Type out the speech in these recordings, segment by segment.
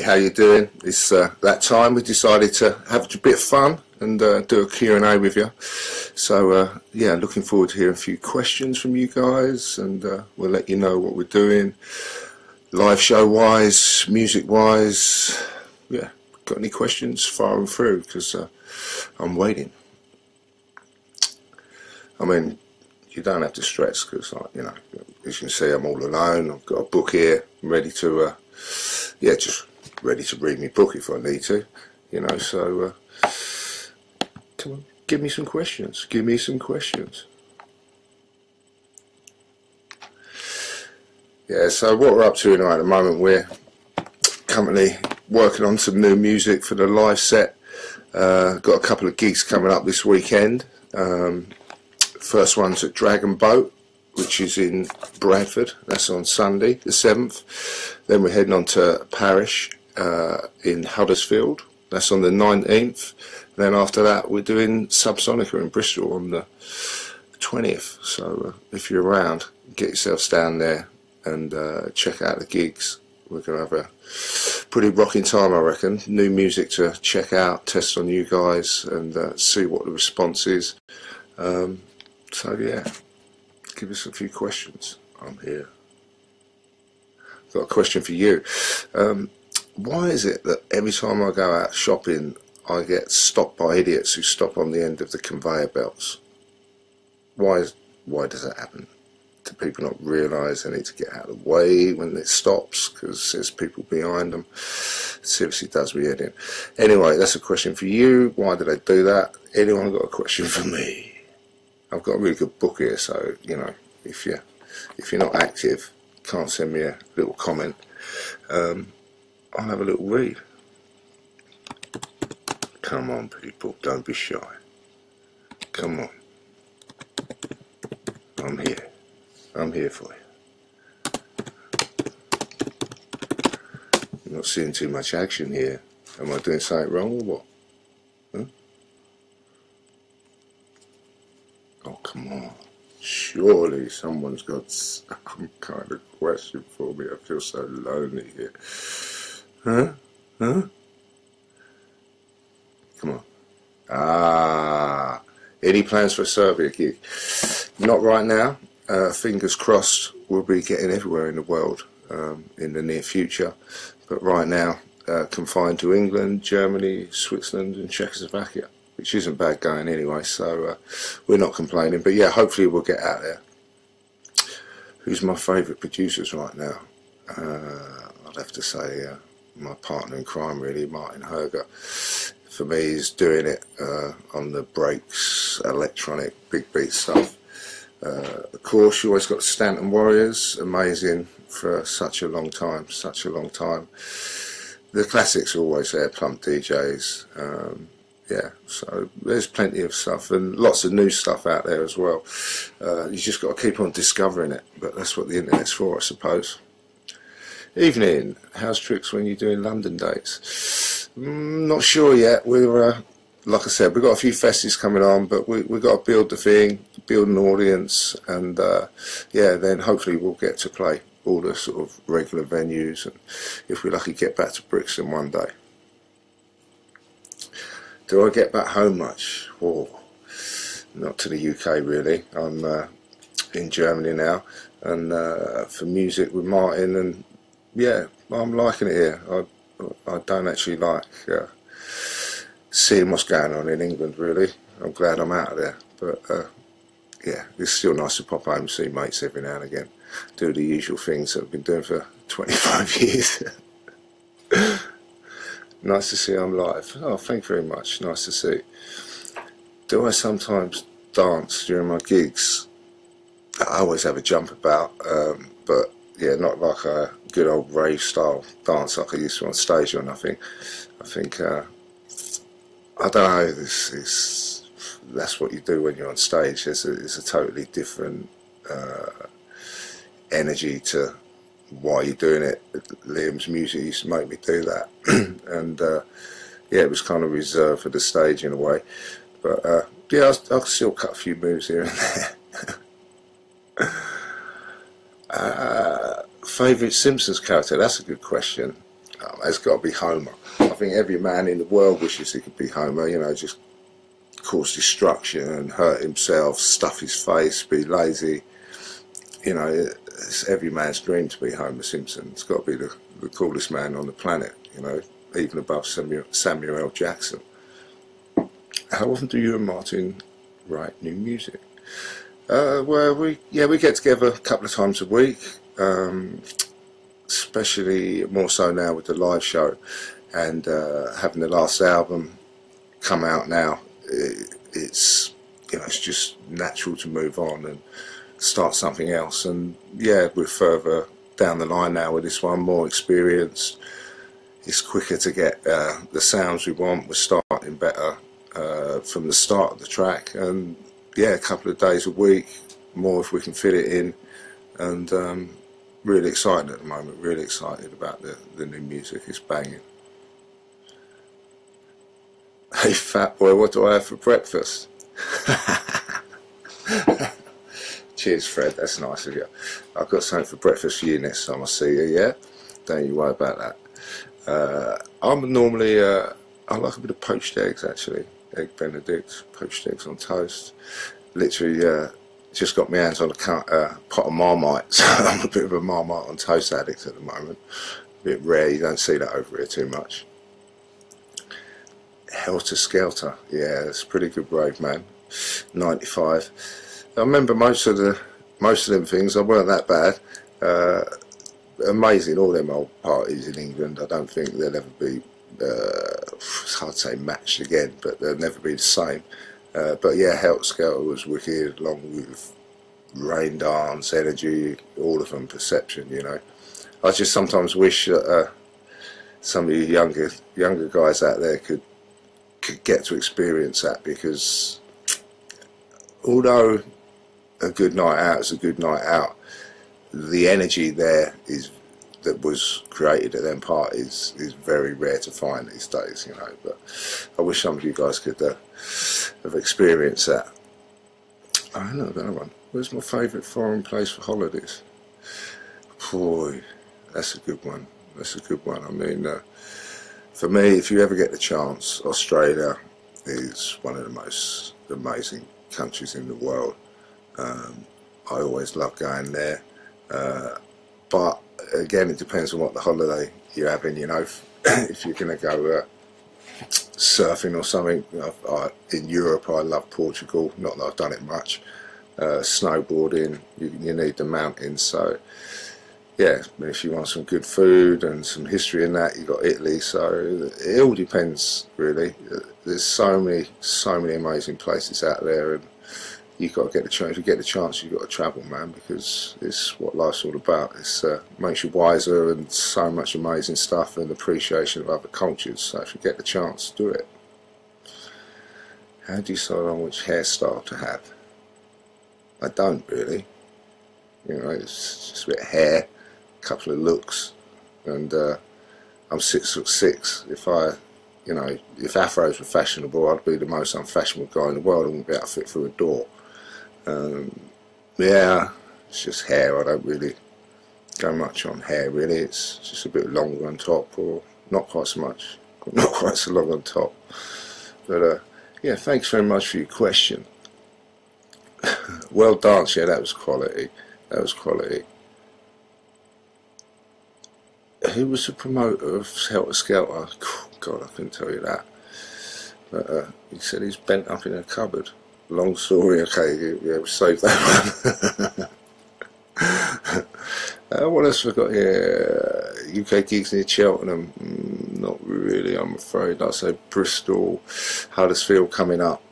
how you doing? It's that time we decided to have a bit of fun and do a Q&A with you. So yeah, looking forward to hearing a few questions from you guys, and we'll let you know what we're doing, live show wise, music wise. Yeah, got any questions? Fire them through, because I'm waiting. I mean, you don't have to stress, because, like, you know, as you can see, I'm all alone. I've got a book here, I'm ready to, yeah, just ready to read my book if I need to, you know. So, come on, give me some questions. Give me some questions. Yeah, so what we're up to now at the moment, we're currently working on some new music for the live set. Got a couple of gigs coming up this weekend. First one's at Dragon Boat, which is in Bradford. That's on Sunday the 7th. Then we're heading on to Parish in Huddersfield. That's on the 19th. Then after that we're doing Subsonica in Bristol on the 20th. So if you're around, get yourselves down there and check out the gigs. We're going to have a pretty rocking time, I reckon. New music to check out, test on you guys, and see what the response is. So yeah, give us a few questions. I'm here. Got a question for you. Why is it that every time I go out shopping I get stopped by idiots who stop on the end of the conveyor belts? Why does that happen? Do people not realise they need to get out of the way when it stops because there's people behind them? It seriously does me head in. Anyway, that's a question for you. Why do they do that? Anyone got a question for me? I've got a really good book here, so, you know, if you're not active, can't send me a little comment, I'll have a little read. Come on, people, don't be shy. Come on. I'm here. I'm here for you. I'm not seeing too much action here. Am I doing something wrong or what? Huh? Oh, come on. Surely someone's got some kind of question for me. I feel so lonely here. Huh? Huh? Come on. Ah. Any plans for a Serbia gig? Not right now. Fingers crossed we'll be getting everywhere in the world in the near future. But right now, confined to England, Germany, Switzerland and Czechoslovakia, which isn't bad going anyway, so we're not complaining. But yeah, hopefully we'll get out there. Who's my favourite producers right now? I'd have to say my partner in crime, really, Martin Herger. For me, he's doing it on the breaks, electronic, big beat stuff. Of course, you always got Stanton Warriors, amazing for such a long time, such a long time. The classics are always there, Plump DJs. Yeah, so there's plenty of stuff and lots of new stuff out there as well. You just got to keep on discovering it, but that's what the internet's for, I suppose. Evening, how's tricks when you're doing London dates? Not sure yet. We're like I said, we've got a few festivals coming on, but we've got to build the thing, build an audience, and yeah, then hopefully we'll get to play all the sort of regular venues, and if we're lucky, get back to Brixton one day. Do I get back home much? Oh, not to the UK really. I'm in Germany now, and for music with Martin, and yeah, I'm liking it here. I don't actually like seeing what's going on in England really. I'm glad I'm out of there, but yeah, it's still nice to pop home and see mates every now and again. Do the usual things that I've been doing for 25 years. Nice to see I'm live. Oh, thank you very much. Nice to see. Do I sometimes dance during my gigs? I always have a jump about, but yeah, not like a good old rave style dance like I used to on stage or nothing. I think, I don't know, that's what you do when you're on stage. It's a totally different energy to why you're doing it. Liam's music used to make me do that. And yeah, it was kind of reserved for the stage in a way, but yeah, I'll still cut a few moves here and there. Favourite Simpsons character? That's a good question. Oh has got to be Homer. I think every man in the world wishes he could be Homer, you know, just cause destruction and hurt himself, stuff his face, be lazy. You know, it's every man's dream to be Homer Simpson. It's got to be the coolest man on the planet, you know, even above Samuel L. Jackson. How often do you and Martin write new music? Well, we get together a couple of times a week, especially more so now with the live show, and having the last album come out now. It's, you know, it's just natural to move on and start something else. And yeah, we're further down the line now with this one, more experienced. It's quicker to get the sounds we want. We're starting better from the start of the track, and yeah, a couple of days a week, more if we can fit it in. And really excited at the moment, really excited about the new music. It's banging. Hey fat boy, what do I have for breakfast? Cheers Fred, that's nice of you. I've got something for breakfast for you next time I see you, yeah? Don't you worry about that. I'm normally, I like a bit of poached eggs actually. Egg Benedict, poached eggs on toast. Literally just got my hands on a pot of Marmite, so I'm a bit of a Marmite on toast addict at the moment. A bit rare, you don't see that over here too much. Helter Skelter, yeah, it's a pretty good rave, man. 95. I remember most of them things. They weren't that bad. Amazing, all them old parties in England. I don't think they'll ever be. It's hard to say matched again, but they'll never be the same. But yeah, Helter Skelter was wicked, along with Rain Dance, Energy, all of them, Perception. You know, I just sometimes wish that some of you younger guys out there could get to experience that, because although a good night out is a good night out, the energy that was created at them parties is very rare to find these days, you know. But I wish some of you guys could have experienced that. I don't know that one. Where's my favourite foreign place for holidays? Boy, that's a good one. That's a good one. I mean, for me, if you ever get the chance, Australia is one of the most amazing countries in the world. I always love going there, but again, it depends on what the holiday you're having. You know, if you're going to go surfing or something, in Europe, I love Portugal. Not that I've done it much. Snowboarding, you need the mountains. So yeah, if you want some good food and some history in that, you've got Italy. So it all depends, really. There's so many amazing places out there, and you've got to get the chance. If you get the chance, you've got to travel, man, because it's what life's all about. It makes you wiser, and so much amazing stuff and appreciation of other cultures. So if you get the chance, do it. How do you decide on which hairstyle to have? I don't really. You know, it's just a bit of hair, a couple of looks, and I'm 6'6". If afros were fashionable, I'd be the most unfashionable guy in the world. I wouldn't be able to fit through a door. Yeah, it's just hair. I don't really go much on hair, really. It's just a bit longer on top, or not quite so much, not quite so long on top. But yeah, thanks very much for your question. Well done, yeah, that was quality. That was quality. Who was the promoter of Helter Skelter? God, I couldn't tell you that. But he said he's bent up in a cupboard. Long story, okay, yeah, we'll save that one. What else have we got here? UK gigs near Cheltenham? Not really, I'm afraid. I'd say Bristol, Huddersfield coming up.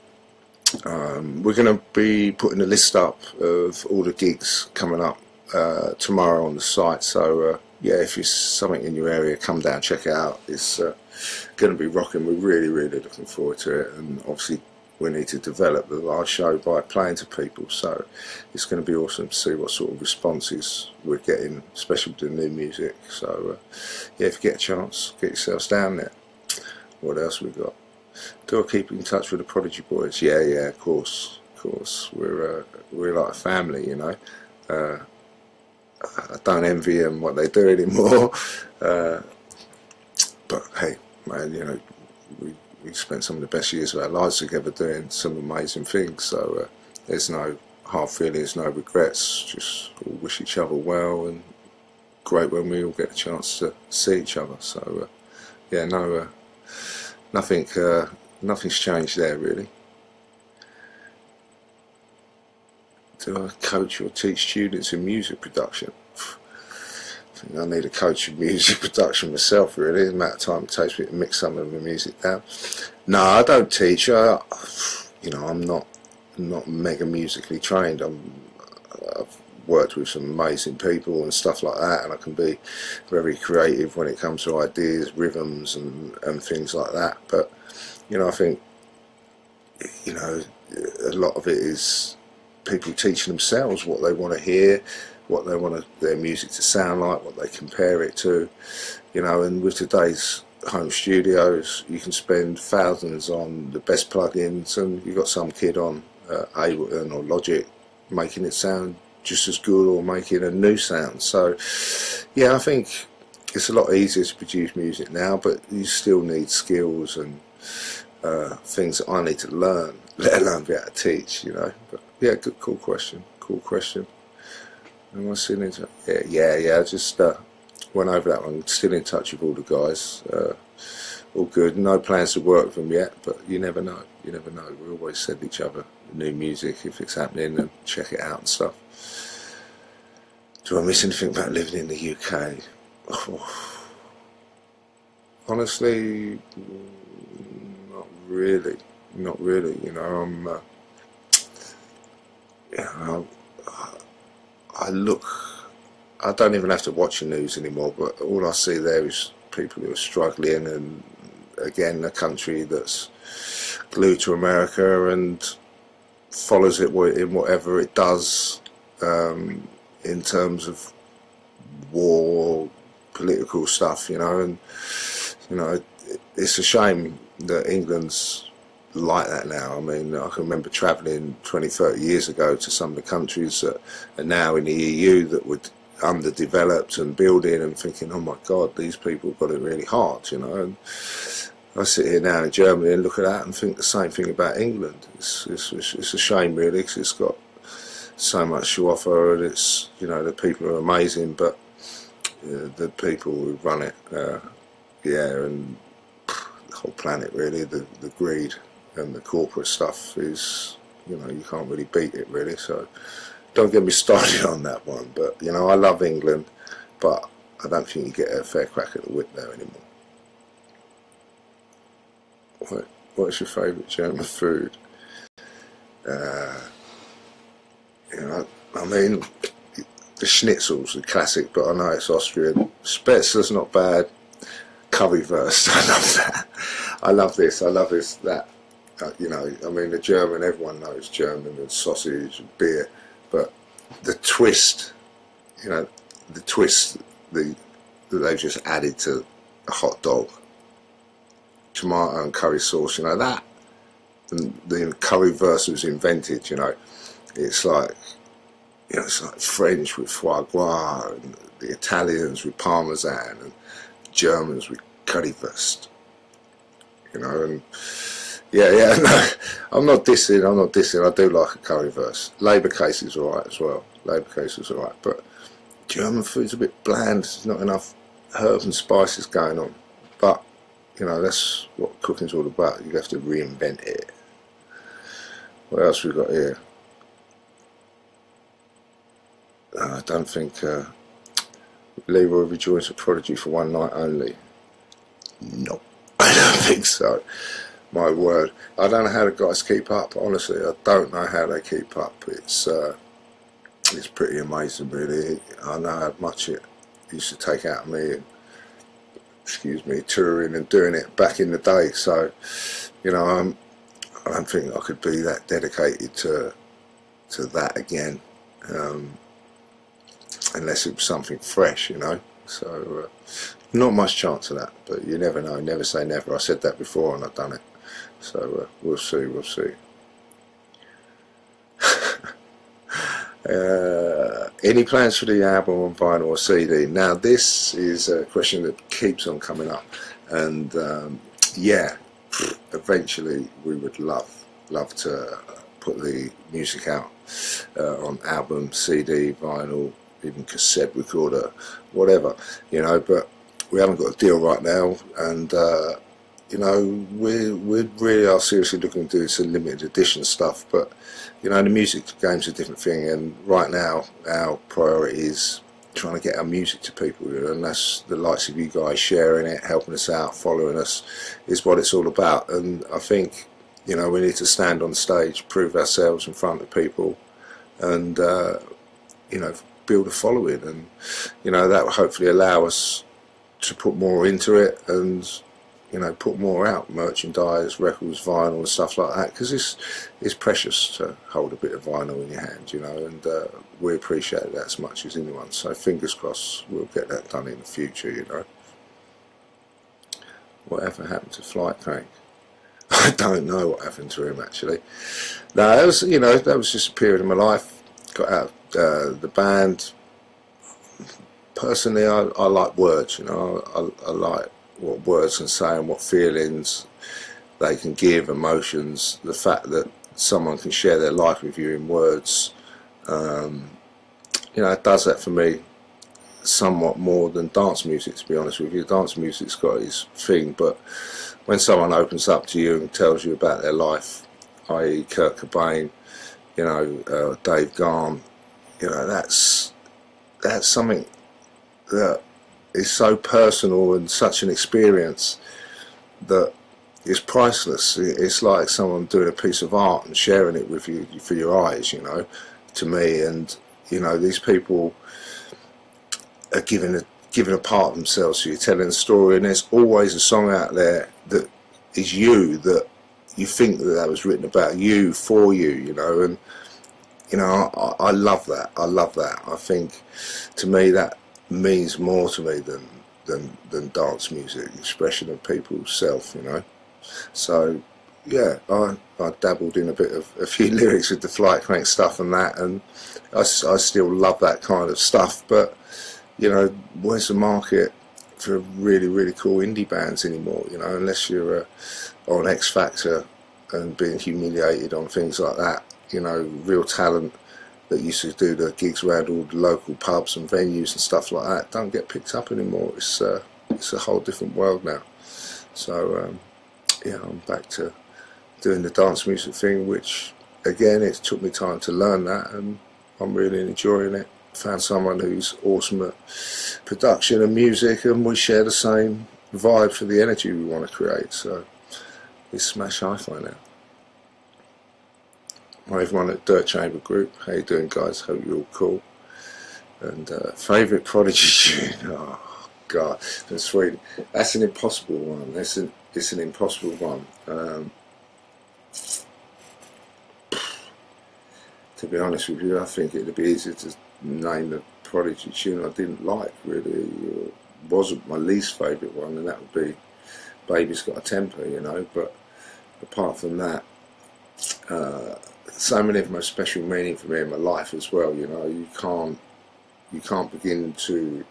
We're going to be putting a list up of all the gigs coming up tomorrow on the site. So yeah, if there's something in your area, come down, check it out. It's going to be rocking. We're really looking forward to it, and obviously we need to develop the live show by playing to people, so it's going to be awesome to see what sort of responses we're getting, especially with the new music. So yeah, if you get a chance, get yourselves down there. What else we got? Do I keep in touch with the Prodigy boys? Yeah, of course. We're like a family, you know. I don't envy them what they do anymore. but hey, man, you know, we spent some of the best years of our lives together doing some amazing things. So there's no hard feelings, no regrets. Just all wish each other well, and great when we all get a chance to see each other. So yeah, no, nothing's changed there really. Do I coach or teach students in music production? I think I need a coach in music production myself really. The amount of time it takes me to mix some of the music down. No, I don't teach. You know, I'm not mega musically trained. I've worked with some amazing people and stuff like that, and I can be very creative when it comes to ideas, rhythms and things like that. But you know, I think, you know, a lot of it is people teaching themselves what they want to hear, what they want their music to sound like, what they compare it to, you know. And with today's home studios, you can spend thousands on the best plugins, and you've got some kid on Ableton or Logic making it sound just as good, or making a new sound. So yeah, I think it's a lot easier to produce music now, but you still need skills and things that I need to learn, let alone be able to teach, you know. But yeah, cool question. Am I still in touch? Yeah, I just went over that one. Still in touch with all the guys. All good. No plans to work with them yet, but you never know. We always send each other new music if it's happening, and check it out and stuff. Do I miss anything about living in the UK? Oh, honestly, not really. You know, I don't even have to watch the news anymore, but all I see there is people who are struggling, and again, a country that's glued to America and follows it in whatever it does in terms of war, political stuff, you know. And you know, it's a shame that England's like that now. I mean, I can remember travelling 20-30 years ago to some of the countries that are now in the EU that were underdeveloped and building, and thinking, oh my God, these people got it really hard, you know. And I sit here now in Germany and look at that and think the same thing about England. It's a shame really, because it's got so much to offer, and it's, you know, the people are amazing, but the people who run it, and the whole planet really, the greed and the corporate stuff is, you know, you can't really beat it really. So don't get me started on that one. But you know, I love England, but I don't think you get a fair crack at the whip there anymore. What's your favourite German food? You know, I mean, the schnitzel's a classic, but I know it's Austrian. Spätzle's not bad. Currywurst, I love that. I love this, that. You know, I mean, the German, everyone knows German, and sausage and beer, but the twist, you know, that they've just added to a hot dog, tomato and curry sauce, you know, that, and the currywurst was invented, you know. It's like, you know, it's like French with foie gras, and the Italians with parmesan, and Germans with currywurst, you know. And yeah, no, I'm not dissing, I do like a currywurst. Labour case is alright as well, but German food's a bit bland. There's not enough herbs and spices going on, but you know, that's what cooking's all about. You have to reinvent it. What else we got here? I don't think Leeroy rejoins a Prodigy for one night only. No, I don't think so. My word, I don't know how the guys keep up. Honestly, I don't know how they keep up. It's pretty amazing, really. I know how much it used to take out of me, and, excuse me, touring and doing it back in the day. So, you know, I don't think I could be that dedicated to that again, unless it was something fresh, you know. So, not much chance of that. But you never know. Never say never. I said that before, and I've done it. So we'll see. Any plans for the album on vinyl or CD? Now this is a question that keeps on coming up. and yeah, eventually we would love to put the music out on album, CD, vinyl, even cassette recorder, whatever, you know, but we haven't got a deal right now, and you know, we really are seriously looking to do some limited edition stuff, but you know, the music game's a different thing, and right now our priority is trying to get our music to people, you know, and that's the likes of you guys sharing it, helping us out, following us, is what it's all about. And I think, you know, we need to stand on stage, prove ourselves in front of people, and you know, build a following, and you know, that will hopefully allow us to put more into it, and you know, put more out, merchandise, records, vinyl and stuff like that, because it's precious to hold a bit of vinyl in your hand, you know, and we appreciate that as much as anyone, so fingers crossed we'll get that done in the future, you know. Whatever happened to Flight Crank? I don't know what happened to him, actually. No, that was, you know, that was just a period of my life. Got out of the band. Personally, I like words, you know, I like what words can say and what feelings they can give, emotions, the fact that someone can share their life with you in words, you know, it does that for me somewhat more than dance music, to be honest with you. Dance music's got its thing, but when someone opens up to you and tells you about their life, i.e. Kurt Cobain, you know, Dave Gahan, you know, that's something that is so personal and such an experience that is priceless. It's like someone doing a piece of art and sharing it with you for your eyes, you know, to me. And you know, these people are giving a part of themselves to you, telling a story, and there's always a song out there that is you, that you think that was written about you, for you, you know. And you know, I love that. I love that. I think, to me, that means more to me than dance music, expression of people's self, you know. So yeah, I dabbled in a few lyrics with the Flight Crank stuff and that, and I still love that kind of stuff, but you know, where's the market for really cool indie bands anymore, you know, unless you're on X Factor and being humiliated on things like that, you know. Real talent that used to do the gigs around all the local pubs and venues and stuff like that don't get picked up anymore. It's a whole different world now. So yeah, I'm back to doing the dance music thing, which again, it took me time to learn that, and I'm really enjoying it. Found someone who's awesome at production and music, and we share the same vibe for the energy we want to create. So it's Smash Hi-Fi now. Hi everyone at Dirt Chamber Group, how you doing guys? Hope you're all cool. And favourite Prodigy tune, oh god, from Sweden. That's an impossible one. It's an impossible one. To be honest with you, I think it'd be easier to name a Prodigy tune I didn't like, really. It wasn't my least favourite one, and that would be Baby's Got a Temper, you know. But apart from that, so many of them have special meaning for me in my life as well, you know. You can't begin to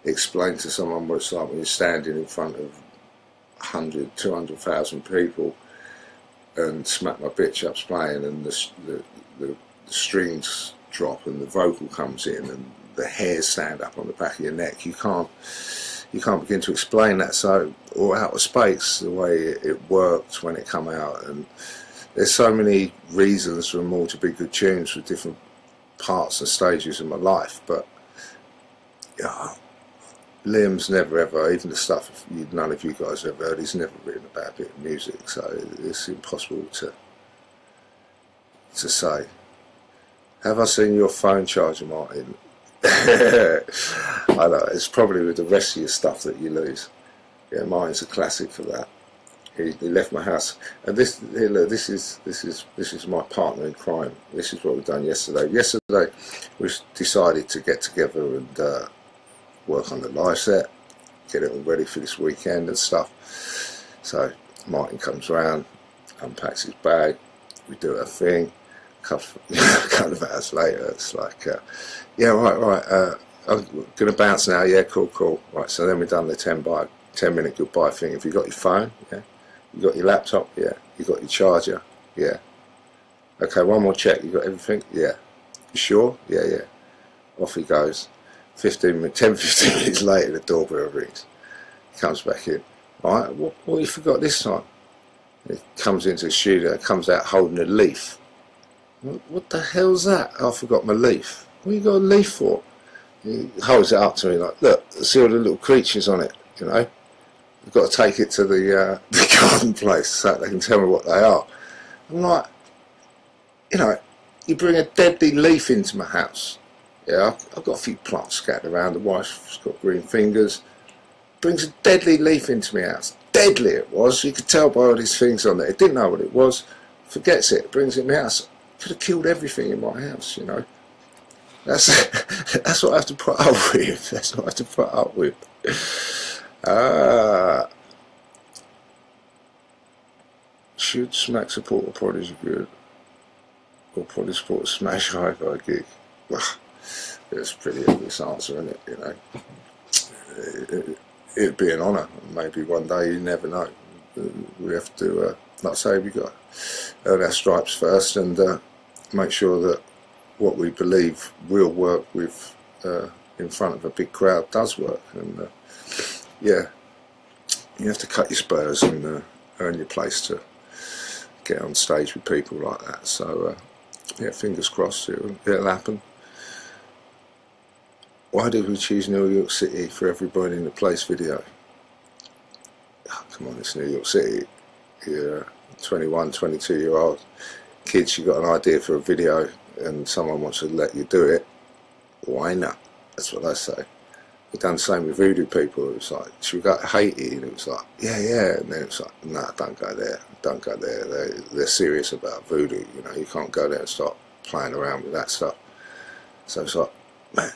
explain to someone what it's like when you're standing in front of 100, 200,000 people and Smack My Bitch Up's playing, and the strings drop and the vocal comes in and the hairs stand up on the back of your neck. You can't begin to explain that. So, or Outer Space, the way it worked when it come out, and there's so many reasons for them all to be good tunes for different parts and stages of my life. But yeah, Liam's never ever, even the stuff none of you guys have ever heard, he's never written a bad bit of music, so it's impossible to say. Have I seen your phone charger, Martin? I know, it's probably with the rest of your stuff that you lose. Yeah, mine's a classic for that. He left my house, and this is my partner in crime. This is what we've done yesterday. Yesterday we decided to get together and work on the live set, get it all ready for this weekend and stuff. So Martin comes round, unpacks his bag, we do our thing. A couple of hours later, it's like, yeah, right, I'm gonna bounce now. Yeah, cool. Right, so then we've done the 10 bike 10-minute goodbye thing. Have you got your phone? Yeah. You got your laptop? Yeah. You got your charger? Yeah. Okay, one more check. You got everything? Yeah. You sure? Yeah, yeah. Off he goes. 10, 15 minutes later, the doorbell rings. He comes back in. Alright, what you forgot this time? He comes into the studio, comes out holding a leaf. What the hell's that? I forgot my leaf. What you got a leaf for? He holds it up to me like, look, see all the little creatures on it, you know. I've got to take it to the garden place so they can tell me what they are. I'm like, you know, you bring a deadly leaf into my house. Yeah, I've got a few plants scattered around. The wife's got green fingers. Brings a deadly leaf into my house. Deadly it was. You could tell by all these things on there. It didn't know what it was. Forgets it. Brings it in my house. Could have killed everything in my house, you know. That's what I have to put up with. That's what I have to put up with. Should Smack support a Prodigy good? Or Prodigy support a Smash HiFi gig? It's a pretty obvious answer, isn't it? You know, it'd be an honour. Maybe one day, you never know. We have to, like I say, we got to earn our stripes first and make sure that what we believe will work with in front of a big crowd does work. And yeah, you have to cut your spurs and earn your place to get on stage with people like that. So yeah, fingers crossed it'll happen. Why did we choose New York City for Everybody in the Place video? Oh, come on, it's New York City. You're 21, 22-year-old kids, you got an idea for a video and someone wants to let you do it. Why not? That's what I say. We've done the same with Voodoo people. It was like, should we go to Haiti? And it was like, yeah, yeah. And then it's like, nah, don't go there. Don't go there. They're serious about voodoo. You know, you can't go there and start playing around with that stuff. So it's like, man,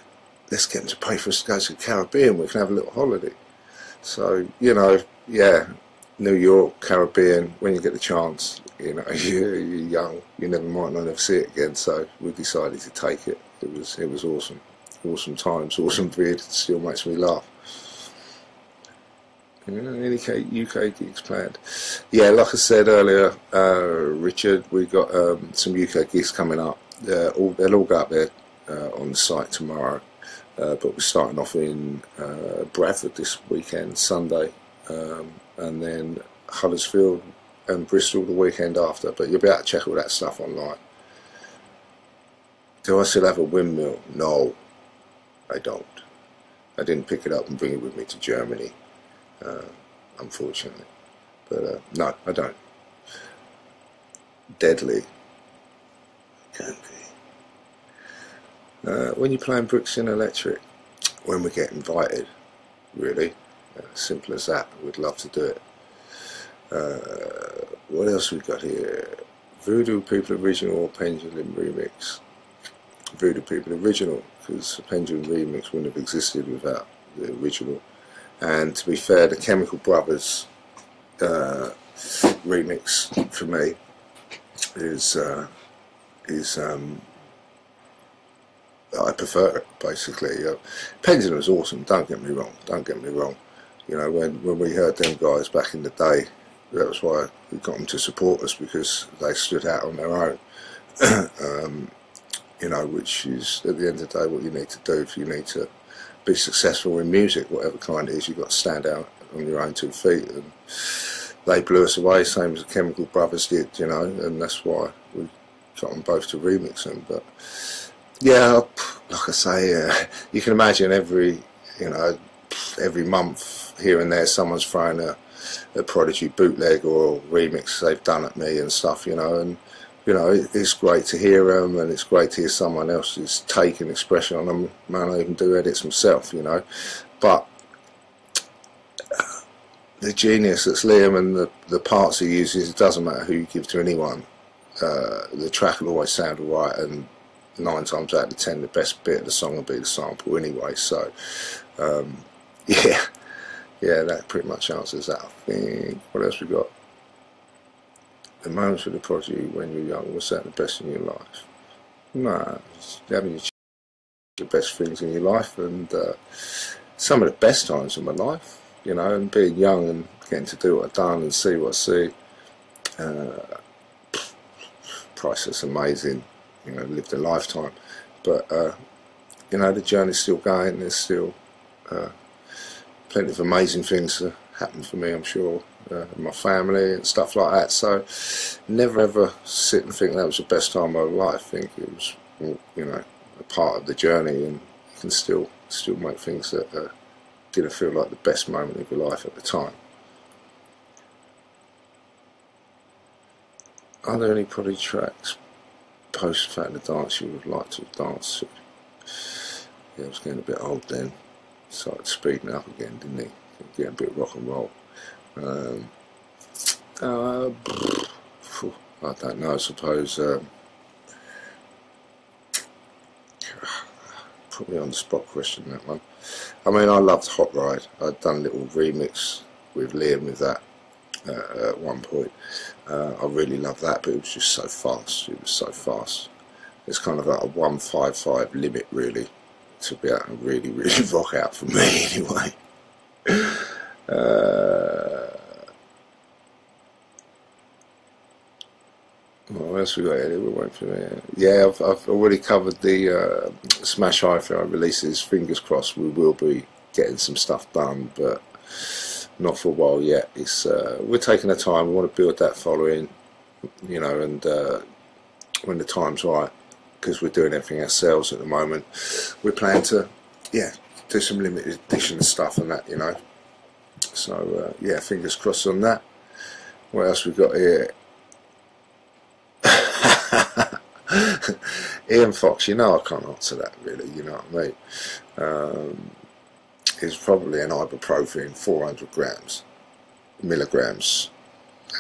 let's get them to pay for us to go to the Caribbean. We can have a little holiday. So, you know, yeah, New York, Caribbean, when you get the chance, you know, you're young, you might not ever see it again. So we decided to take it. It was awesome. Awesome times, awesome vid, still makes me laugh. Any UK gigs planned? Yeah, like I said earlier, Richard, we got some UK gigs coming up. They'll all go up there on the site tomorrow. But we're starting off in Bradford this weekend, Sunday, and then Huddersfield and Bristol the weekend after. But you'll be able to check all that stuff online. Do I still have a windmill? No, I don't. I didn't pick it up and bring it with me to Germany, unfortunately. But no, I don't. Deadly. Can be. When you're playing Brixton Electric, when we get invited, really, simple as that. We'd love to do it. What else we got here? Voodoo People Original or Pendulum Remix? Voodoo People Original, because the Pendulum Remix wouldn't have existed without the original. And to be fair, the Chemical Brothers remix for me is I prefer it, basically. Pendulum is awesome, don't get me wrong, You know, when we heard them guys back in the day, that was why we got them to support us, because they stood out on their own. You know, which is, at the end of the day, what you need to do if you need to be successful in music, whatever kind it is. You've got to stand out on your own 2 feet, and they blew us away, same as the Chemical Brothers did, you know, and that's why we got them both to remix them. But yeah, like I say, you can imagine every month here and there someone's throwing a Prodigy bootleg or remix they've done at me and stuff, you know, and you know, it's great to hear them, and it's great to hear someone else's take and expression on them. Man, I even do edits myself, you know, but the genius that's Liam and the parts he uses, it doesn't matter who you give to anyone, the track will always sound alright, and 9 times out of 10 the best bit of the song will be the sample anyway. So yeah, that pretty much answers that, I think. What else we got? The moments with the Prodigy when you're young, was that the best in your life? Nah, having the best things in your life, and some of the best times of my life, you know, and being young and getting to do what I've done and see what I see, priceless, amazing, you know, lived a lifetime. But you know, the journey's still going. There's still plenty of amazing things to happen for me, I'm sure, my family and stuff like that. So never ever sit and think that was the best time of my life. I think it was, you know, a part of the journey, and you can still make things that didn't feel like the best moment of your life at the time. Are there any Prodigy tracks post Fat and the Dance you would like to dance to? Yeah, I was getting a bit old then. Started speeding up again, didn't he? Getting a bit rock and roll. I don't know, I suppose. Put me on the spot question, that one. I mean, I loved Hot Ride. I'd done a little remix with Liam with that at one point. I really loved that, but it was just so fast. It was so fast. It's kind of like a 155 limit, really, to be able to really rock out for me, anyway. What else we got here? We're waiting for me. Yeah, I've already covered the Smash HiFi releases. Fingers crossed we will be getting some stuff done, but not for a while yet. It's we're taking the time. We want to build that following, you know, and when the time's right, because we're doing everything ourselves at the moment, we're planning to, yeah, do some limited edition stuff and that, you know. So yeah, fingers crossed on that. What else we got here? Ian Fox, you know, I can't answer that really, you know what I mean. It's probably an ibuprofen, 400 milligrams,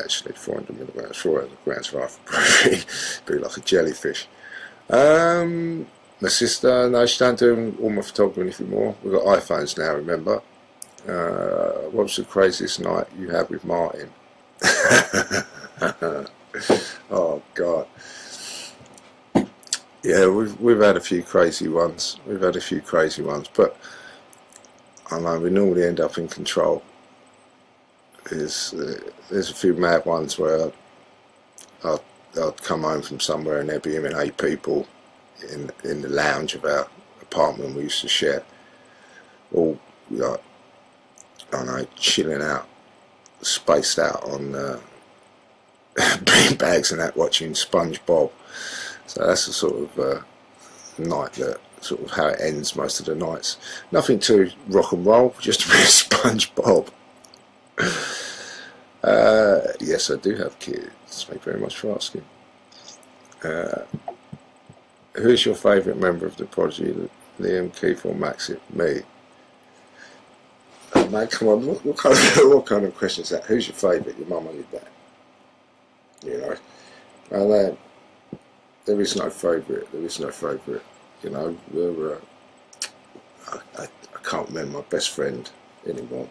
actually 400 milligrams, 400 grams of ibuprofen, be like a jellyfish. My sister, no, she don't do all my photography anymore. We've got iPhones now, remember. What was the craziest night you had with Martin? Oh God. Yeah, we've had a few crazy ones. But I know we normally end up in control. There's a few mad ones where I'd come home from somewhere and there'd be him and 8 people in the lounge of our apartment we used to share, all like, I don't know, chilling out, spaced out on bean bags and that, watching SpongeBob. So that's the sort of night, that sort of how it ends most of the nights. Nothing too rock and roll, just a bit of SpongeBob. Yes, I do have kids. Thank you very much for asking. Who's your favourite member of the Prodigy? Liam, Keith, or Maxi? Me. Oh, man, come on. What kind of question is that? Who's your favourite? Your mum or your dad? You know. And there is no favourite. You know. I can't remember my best friend anymore.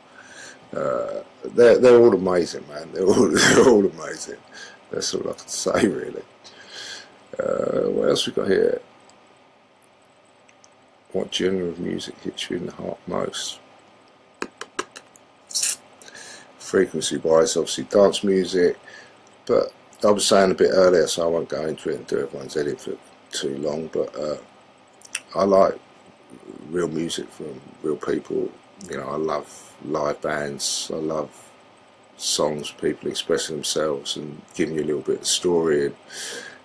They're all amazing, man. They're all amazing. That's all I can say, really. What else we got here? What genre of music hits you in the heart most? Frequency-wise, obviously dance music, but I was saying a bit earlier, so I won't go into it and do everyone's edit for too long, but I like real music from real people. You know, I love live bands. I love songs, people expressing themselves and giving you a little bit of story. And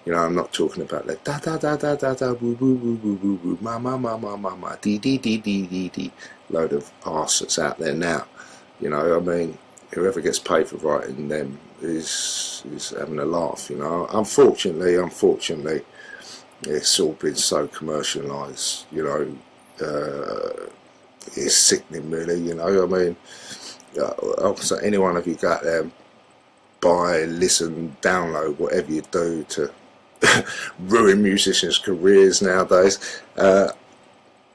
you know, I'm not talking about like da da da da da da woo woo woo woo woo woo ma ma ma ma ma ma dee dee dee dee dee dee load of arse that's out there now. You know, I mean, whoever gets paid for writing them is having a laugh. You know, unfortunately, it's all been so commercialised. You know, it's sickening, really. You know, I mean, so any one of you go out there, buy, listen, download, whatever you do to ruin musicians' careers nowadays.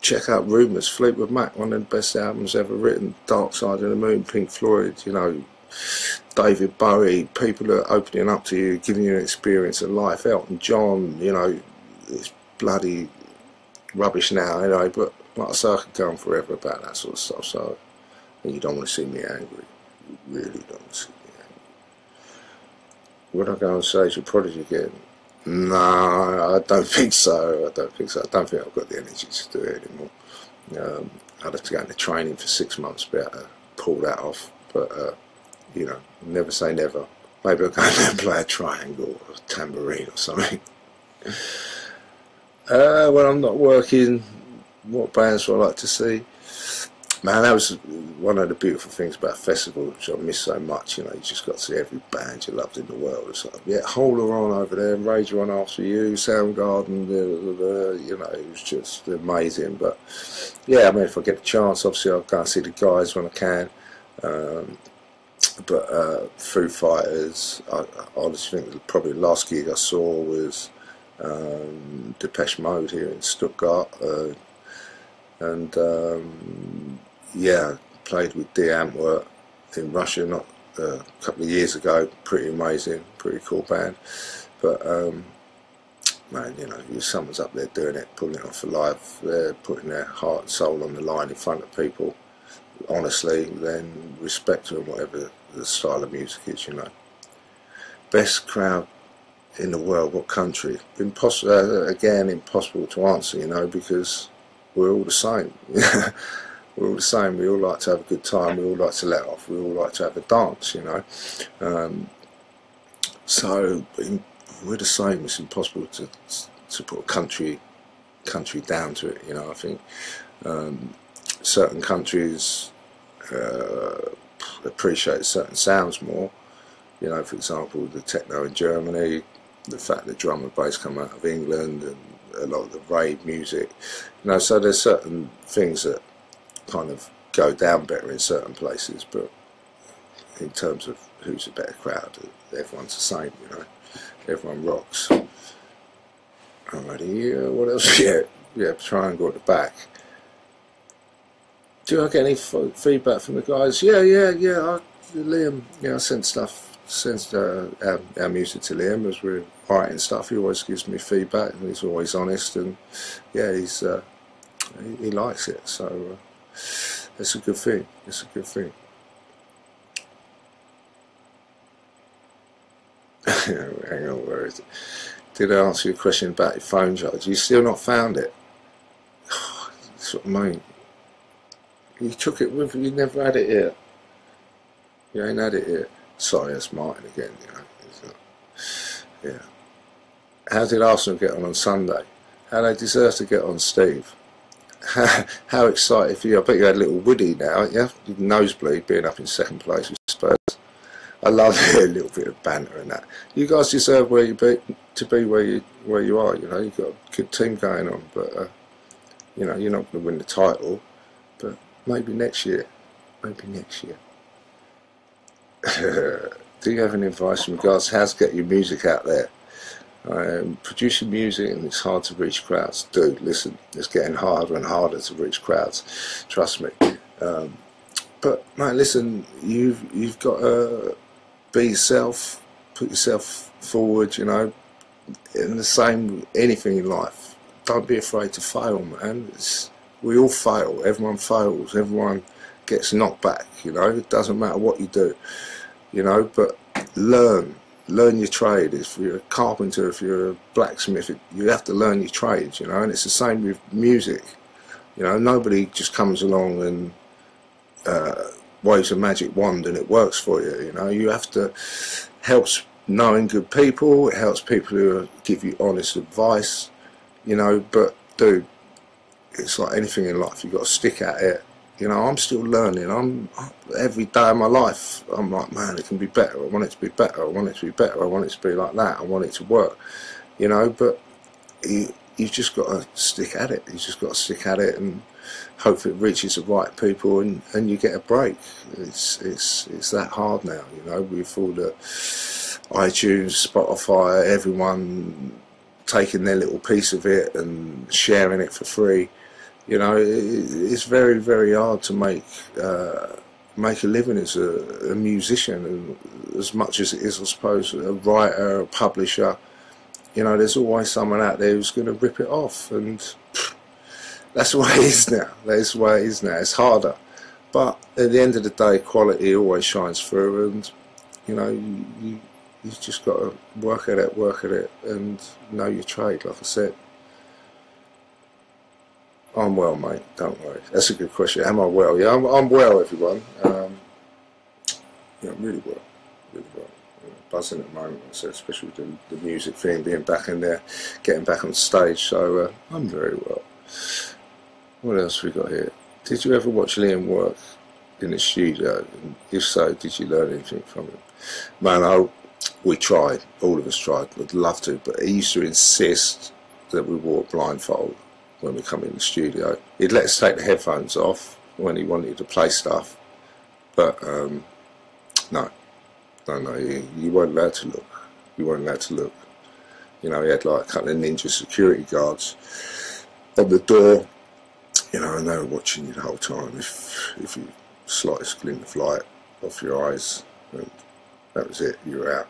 Check out Rumours, Fleetwood Mac, one of the best albums ever written. Dark Side of the Moon, Pink Floyd, you know, David Bowie. People are opening up to you, giving you an experience of life. Elton John, you know, it's bloody rubbish now, you know, but like I say, I could go on forever about that sort of stuff. So and you don't want to see me angry. You really don't want to see me angry. Would I go on stage with Prodigy again? No, I don't think so. I don't think so. I don't think I've got the energy to do it anymore. I'd have to go into training for 6 months to be able to pull that off. But, you know, never say never. Maybe I'll go there and play a triangle or a tambourine or something. When I'm not working, what bands do I like to see? Man, that was one of the beautiful things about festivals, which I miss so much. You know, you just got to see every band you loved in the world. It's like, yeah, Hole are on over there, Rage on After You, Soundgarden, you know, it was just amazing. But yeah, I mean, if I get the chance, obviously I'll go and see the guys when I can. But Foo Fighters, I honestly think probably the last gig I saw was Depeche Mode here in Stuttgart, and yeah, played with Die Antwoord in Russia not a couple of years ago. Pretty amazing, pretty cool band. But man, you know, if someone's up there doing it, pulling it off for live, they're putting their heart and soul on the line in front of people, honestly, then respect to them, whatever the style of music is, you know. Best crowd in the world, what country? Again, impossible to answer, you know, because we're all the same. We're all the same. We all like to have a good time. We all like to let off. We all like to have a dance, you know. So we're the same. It's impossible to put a country down to it, you know. I think certain countries appreciate certain sounds more. You know, for example, the techno in Germany, the fact that drum and bass come out of England, and a lot of the rave music. You know, so there's certain things that kind of go down better in certain places, but in terms of who's a better crowd, everyone's the same, you know. Everyone rocks. Alrighty, what else? Yeah, triangle at the back. Do I get any feedback from the guys? Yeah. Liam, I sent our music to Liam as we're writing stuff. He always gives me feedback, and he's always honest, and yeah, he likes it. So it's a good thing. It's a good thing. Hang on, where is it? Did I answer your question about your phone charge? You still not found it? That's what I mean. You took it with you. You never had it here. You ain't had it here. Sorry, that's Martin again. You know. Yeah. How did Arsenal get on Sunday? How they deserve to get on, Steve? How excited for you? I bet you had a little Woody now, yeah? You nosebleed being up in second place with Spurs. I love a little bit of banter and that. You guys deserve where you to be where you are. You know, you've got a good team going on, but you know, you're not going to win the title. But maybe next year. Maybe next year. Do you have any advice in regards to how to get your music out there? Producing music, and it's hard to reach crowds. Dude, listen, it's getting harder and harder to reach crowds. Trust me. But man, listen, you've got to be yourself, put yourself forward. You know, in the same with anything in life. Don't be afraid to fail, man. We all fail. Everyone fails. Everyone gets knocked back. You know, it doesn't matter what you do. You know, but learn your trade. If you're a carpenter, if you're a blacksmith, you have to learn your trade, you know. And it's the same with music. You know, nobody just comes along and waves a magic wand and it works for you. You know, you have to. Helps knowing good people. It helps people who give you honest advice. You know, but dude, it's like anything in life. You've got to stick at it. You know, I'm still learning. Every day of my life, I'm like, man, it can be better. I want it to be better. I want it to be better. I want it to be like that. I want it to work. You know, but you've just got to stick at it. You've just got to stick at it and hope it reaches the right people and you get a break. It's that hard now. You know, with all the iTunes, Spotify, everyone taking their little piece of it and sharing it for free. You know, it's very, very hard to make a living as a musician, and as much as it is, I suppose, a writer, a publisher. You know, there's always someone out there who's going to rip it off, and that's the way it is now. That's the way it is now. It's harder, But at the end of the day, quality always shines through, and you know, you just got to work at it, and know your trade. Like I said, I'm well, mate. Don't worry. That's a good question. Am I well? Yeah, I'm well, everyone. Yeah, I'm really well, really well. Buzzing at the moment, like I said, especially with the music thing, being back in there, getting back on stage. So I'm very well. What else we got here? Did you ever watch Liam work in the studio? And if so, did you learn anything from him? Man, we tried. All of us tried. Would love to, but he used to insist that we wore a blindfold when we come in the studio. He'd let us take the headphones off when he wanted to play stuff, but no, you weren't allowed to look. You weren't allowed to look. You know, he had like a couple of ninja security guards on the door. You know, and they were watching you the whole time. If you slightest glint of light off your eyes, and that was it. You were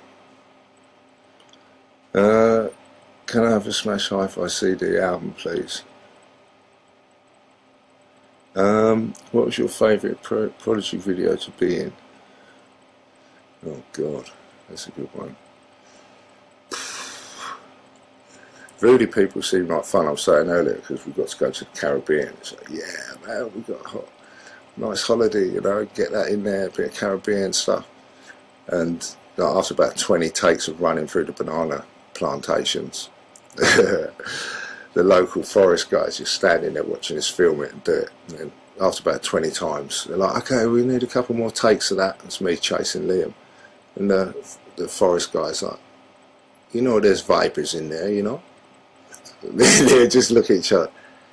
out. Can I have a Smash Hi-Fi CD album, please? What was your favourite Prodigy video to be in? Oh God, that's a good one. Voodoo people seem like fun. I was saying earlier, because we've got to go to the Caribbean. It's like, yeah, man, we got a nice holiday, you know, get that in there, a bit of Caribbean stuff. And after about 20 takes of running through the banana plantations, the local forest guys just standing there watching us film it and do it. And after about 20 times, they're like, okay, we need a couple more takes of that. It's me chasing Liam. And the forest guy's like, you know, there's vipers in there, you know. They just look at each other.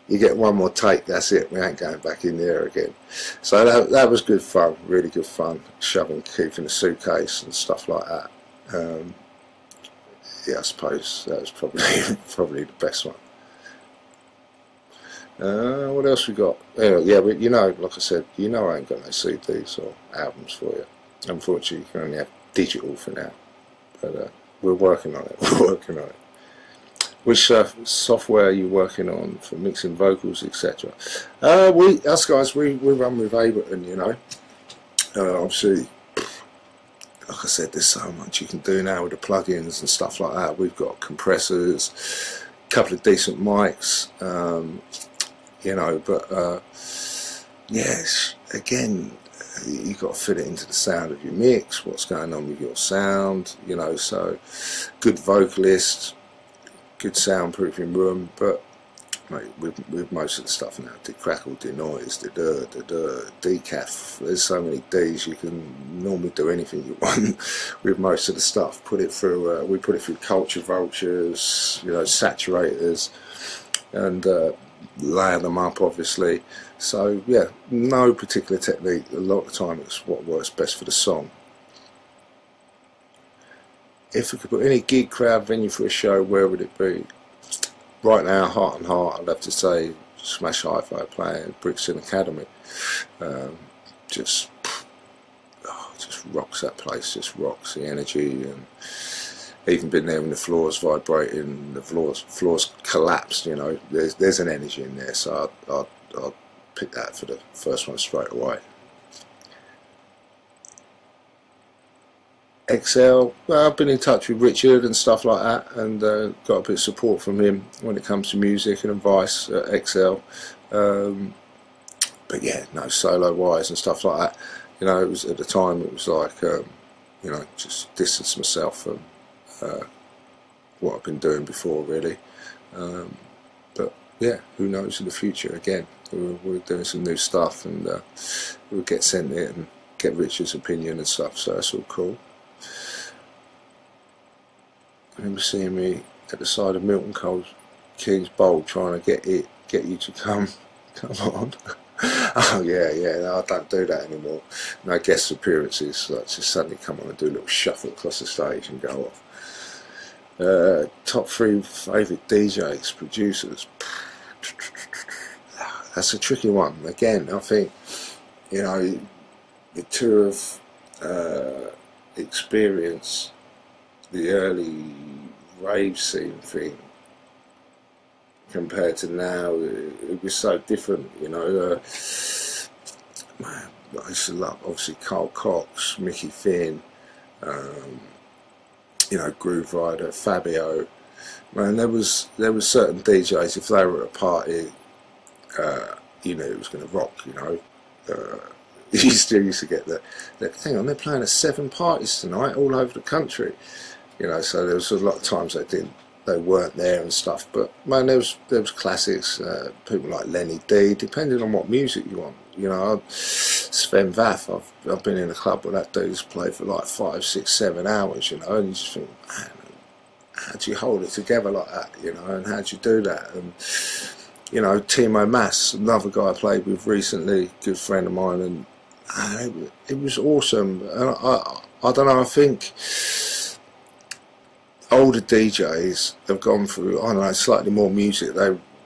You get one more take, that's it. We ain't going back in there again. So that was good fun, really good fun. Shoving Keith in a suitcase and stuff like that. Yeah, I suppose that was probably the best one. What else we got? Yeah, but you know, like I said, you know, I ain't got no CDs or albums for you. Unfortunately, you can only have digital for now. But we're working on it. We're working on it. Which software are you working on for mixing vocals, etc.? Us guys, we run with Ableton, you know. Obviously, like I said, there's so much you can do now with the plugins and stuff like that. We've got compressors, a couple of decent mics, you know, but yes, again, you've got to fit it into the sound of your mix, what's going on with your sound, you know, so good vocalists, good soundproofing room, but mate, with most of the stuff now, decrackle, denoise, decaf, there's so many Ds, you can normally do anything you want with most of the stuff. Put it through, we put it through culture vultures, you know, saturators, and layer them up, obviously. So yeah, no particular technique. A lot of the time it's what works best for the song. If we could put any gig, crowd, venue for a show, where would it be? Right now, heart and heart, I'd have to say Smash Hi-Fi playing Brixton Academy. Just rocks that place, just rocks the energy, and even been there when the floor's vibrating, the floor's collapsed, you know, there's an energy in there, so I'd pick that for the first one straight away. XL, well, I've been in touch with Richard and stuff like that, and got a bit of support from him when it comes to music and advice at XL. But yeah, no, solo wise and stuff like that, you know, it was at the time, it was like, you know, just distance myself from what I've been doing before, really. But yeah, who knows in the future? Again, we're doing some new stuff, and we'll get sent it and get Richard's opinion and stuff, so that's all cool. I remember seeing me at the side of Milton Keynes Bowl trying to get you to come on. Oh yeah, no, I don't do that anymore. No guest appearances, like just suddenly come on and do a little shuffle across the stage and go off. Top 3 favourite DJs, producers. That's a tricky one. Again, I think, you know, the two of experience the early rave scene thing compared to now, it was so different, you know. I used to love, obviously, Carl Cox, Mickey Finn, you know, Groove Rider, Fabio. Man, there was certain DJs, if they were at a party, you knew it was going to rock, you know. You still used to get hang on, they're playing at 7 parties tonight all over the country, you know. So there was a lot of times they weren't there and stuff. But man, there was classics, people like Lenny D, depending on what music you want, you know. Sven Vath, I've been in a club where that dude's played for like 5, 6, 7 hours, you know, and you just think, man, how do you hold it together like that, you know, and how do you do that? And you know, Timo Maas, another guy I played with recently, good friend of mine, and it was awesome. And I don't know, I think older DJs have gone through, I don't know, slightly more music.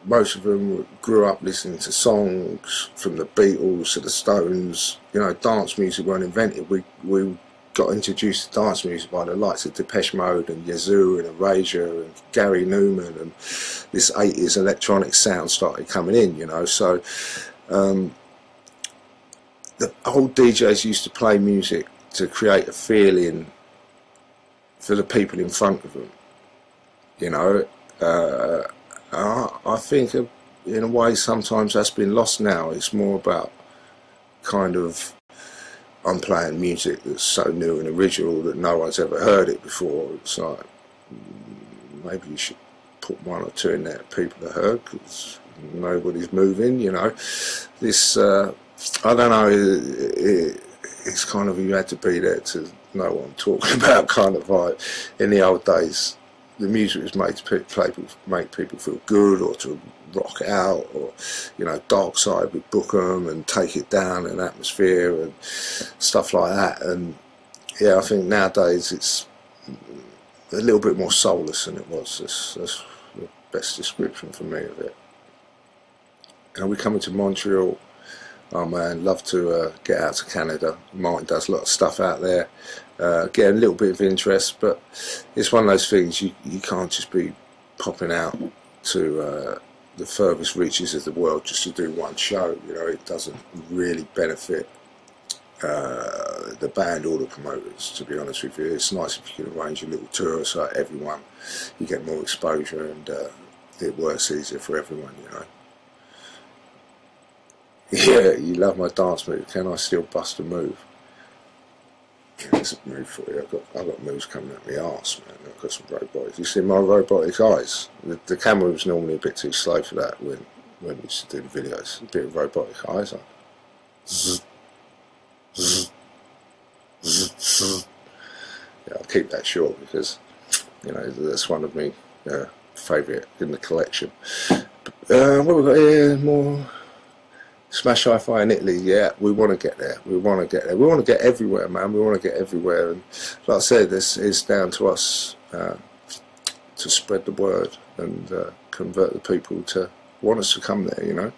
Most of them grew up listening to songs from the Beatles to the Stones. You know, dance music weren't invented. We got introduced to dance music by the likes of Depeche Mode and Yazoo and Erasure and Gary Newman, and this 80s electronic sound started coming in, you know. So the old DJs used to play music to create a feeling for the people in front of them, you know. I think in a way sometimes that's been lost now. It's more about kind of, I'm playing music that's so new and original that no one's ever heard it before. It's like, maybe you should put 1 or 2 in there people have heard, because nobody's moving, you know. This, I don't know, it's kind of, you had to be there to know what I'm talking about kind of vibe. In the old days, the music was made to make people feel good, or to rock out, or, you know, Dark Side would book them and take it down, and atmosphere and stuff like that. And yeah, I think nowadays it's a little bit more soulless than it was. That's the best description for me of it. And we're coming to Montreal. Oh man, love to get out to Canada. Martin does a lot of stuff out there. Get a little bit of interest, but it's one of those things, you can't just be popping out to the furthest reaches of the world just to do one show, you know. It doesn't really benefit the band or the promoters, to be honest with you. It's nice if you can arrange a little tour so everyone, you get more exposure, and it works easier for everyone, you know. Yeah, you love my dance move. Can I still bust a move? There's a move for you. I've got moves coming out my arse, man. I've got some robotics. You see my robotic eyes? The camera was normally a bit too slow for that when we used to do the videos. A bit of robotic eyes. Like, zzz, zzz, zzz, zzz. Yeah, I'll keep that short because, you know, that's one of my favourite in the collection. What have we got here? More Smash HiFi in Italy. Yeah, we want to get there. We want to get there. We want to get everywhere, man. We want to get everywhere. And like I said, this is down to us to spread the word and convert the people to want us to come there, you know.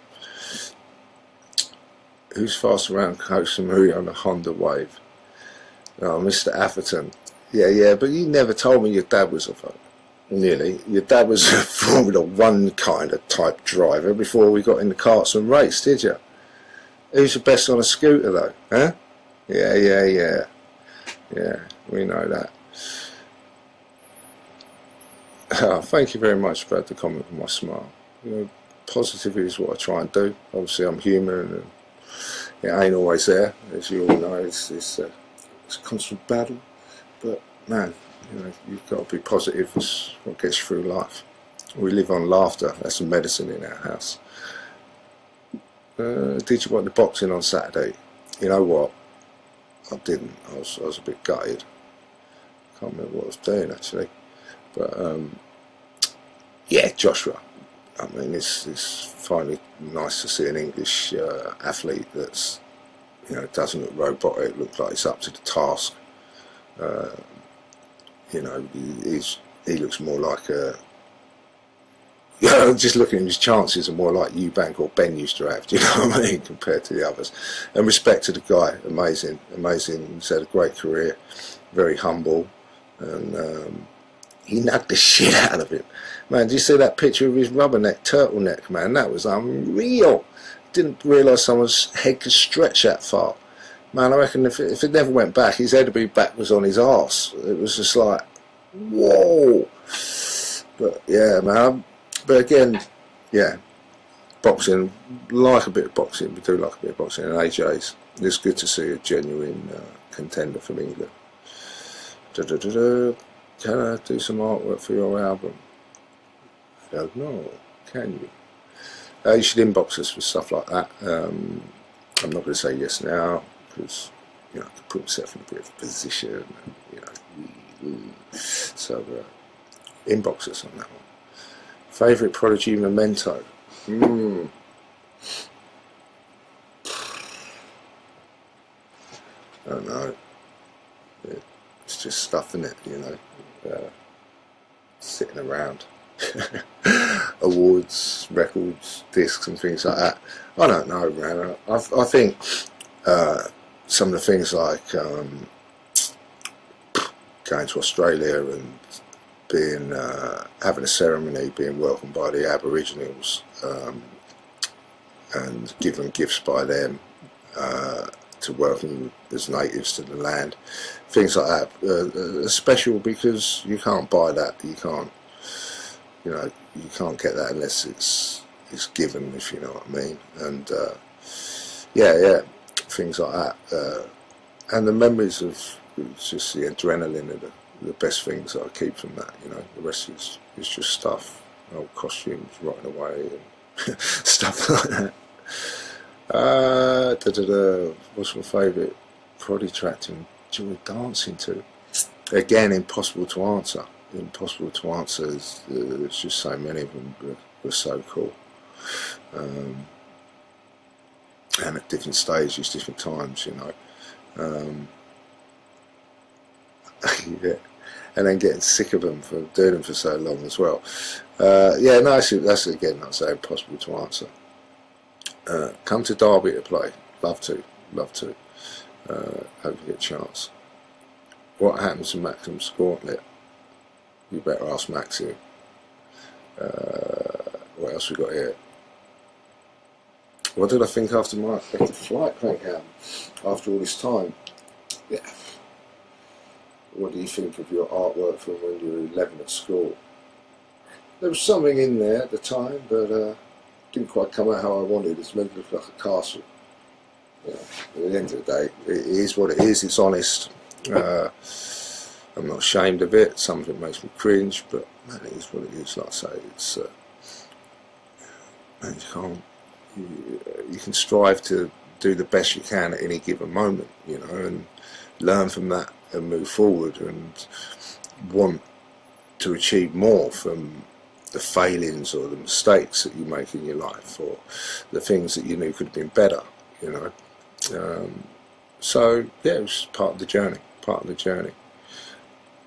Who's fast around Koh Samui on a Honda Wave? Oh, Mr. Atherton. Yeah, but you never told me your dad was a nearly. Your dad was a Formula 1 kind of type driver before we got in the karts and raced, did you? Who's the best on a scooter though? Huh? Yeah, we know that. Oh, thank you very much for the comment on my smile. You know, positivity is what I try and do. Obviously I'm human and it ain't always there, as you all know. It's a constant battle, but man, you know, you've got to be positive. It's what gets you through life. We live on laughter. That's some medicine in our house. Did you watch the boxing on Saturday? You know what? I didn't. I was a bit gutted. Can't remember what I was doing actually. But yeah, Joshua. I mean, it's finally nice to see an English athlete that's, you know, doesn't look robotic. Looks like he's up to the task. You know, he looks more like a, you know, just looking at his chances are more like Eubank or Ben used to have, do you know what I mean, compared to the others. And respect to the guy, amazing. He's had a great career, very humble, and he knocked the shit out of him. Man, did you see that picture of his rubberneck turtleneck, man? That was unreal. Didn't realise someone's head could stretch that far. Man, I reckon if it never went back, his head would be backwards on his arse. It was just like, whoa. But yeah, man. But again, yeah, boxing, like a bit of boxing. We do like a bit of boxing. And AJ's, it's good to see a genuine contender from England. Can I do some artwork for your album? I don't know. Can you? You should inbox us for stuff like that. I'm not going to say yes now because I can put myself in a bit of a position. And, so inbox us on that one. Favourite Prodigy memento? I don't know. It's just stuff in it, sitting around. Awards, records, discs and things like that. I don't know, man. I think some of the things like going to Australia and being having a ceremony, being welcomed by the Aboriginals and given gifts by them to welcome as natives to the land, things like that are special because you can't buy that. You can't. You can't get that unless it's given, if you know what I mean. And yeah, things like that. And the memories of just the adrenaline are the best things that I keep from that. The rest is just stuff, old costumes rotting away and stuff like that. What's my favourite Prodigy track to enjoy dancing to? Again, impossible to answer. Impossible to answer. There's just so many of them were so cool, and at different stages, different times, yeah. And then getting sick of them for doing them for so long as well. Yeah, no, that's again, I'd say impossible to answer. Come to Derby to play. Love to. Hope you get a chance. What happens to Maxim's Gauntlet? You better ask Maxi. What else we got here? What did I think after my flight crank out after all this time? Yeah. What do you think of your artwork from when you were 11 at school? There was something in there at the time, but didn't quite come out how I wanted. It's meant to look like a castle. At the end of the day, it is what it is. It's honest. I'm not ashamed of it. Some of it makes me cringe, but man, it is what it is. Like I say, it's man, you can strive to do the best you can at any given moment, and learn from that and move forward and want to achieve more from the failings or the mistakes that you make in your life or the things that you knew could have been better, so yeah, it was part of the journey.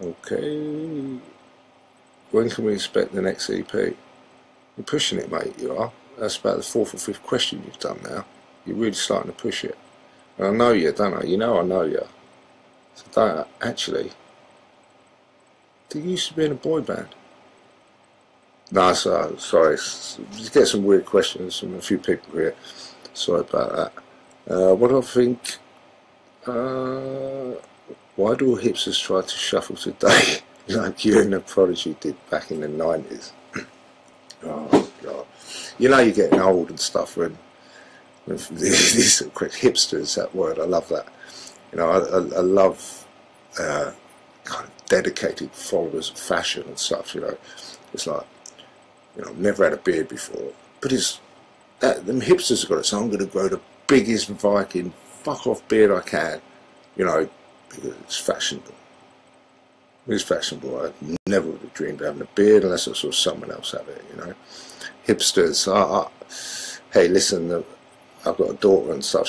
Okay, when can we expect the next EP? You're pushing it, mate, you are. That's about the 4th or 5th question you've done now. You're really starting to push it. And I know you, don't I? I know you. So don't actually. Did you used to be in a boy band? No, sorry. You get some weird questions from a few people here. Sorry about that. What do I think? Why do all hipsters try to shuffle today like you and the Prodigy did back in the 90s? Oh, God. You're getting old and stuff when these hipsters, that word, I love that. I love kind of dedicated followers of fashion and stuff, It's like, I've never had a beard before. But them hipsters have got it, so I'm going to grow the biggest Viking fuck-off beard I can, because it's fashionable. It's fashionable. I never would have dreamed of having a beard unless I saw someone else have it, Hipsters. Hey, listen, I've got a daughter and stuff.